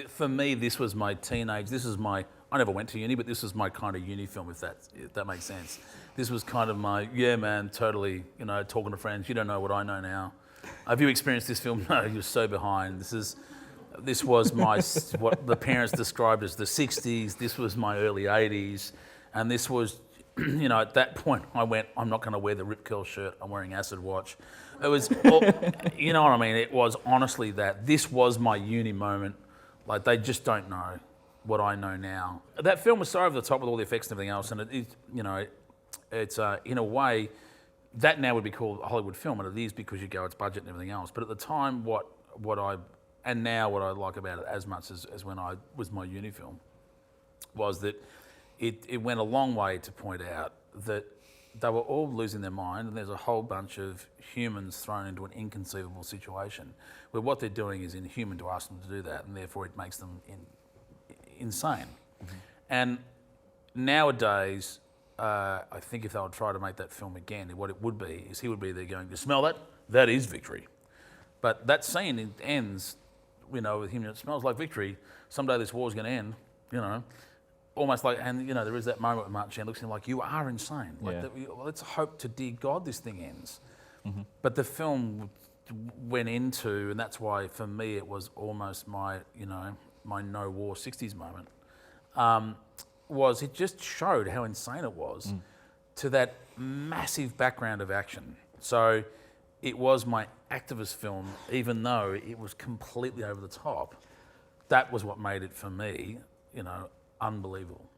For me, this was my teenage. I never went to uni, but this was my kind of uni film, if that makes sense. This was kind of my, yeah, man, totally, talking to friends. You don't know what I know now. Have you experienced this film? No, you're so behind. This was my, what the parents described as the 60s. This was my early 80s. And this was, at that point I went, I'm not going to wear the Rip Curl shirt. I'm wearing acid watch. It was, you know what I mean? It was honestly that. This was my uni moment. Like, they just don't know what I know now. That film was so over the top with all the effects and everything else. And it's in a way, that now would be called a Hollywood film, and it is because you go, it's budget and everything else. But at the time, what I like about it as much as when I was my uni film was that it went a long way to point out that they were all losing their mind, and there's a whole bunch of humans thrown into an inconceivable situation where what they're doing is inhuman to ask them to do that, and therefore it makes them insane. Mm-hmm. And nowadays, I think if they would try to make that film again, what it would be is he would be there going, "You smell that? That is victory." But that scene, it ends, with him, it smells like victory. Someday this war's going to end, almost like, and there is that moment where Mark Chan looks at him like, "You are insane. Yeah. Let's hope to dear God this thing ends." Mm-hmm. But the film went into, and that's why for me it was almost my, my no war 60s moment. Was it just showed how insane it was to that massive background of action. So it was my activist film, even though it was completely over the top. That was what made it for me, unbelievable.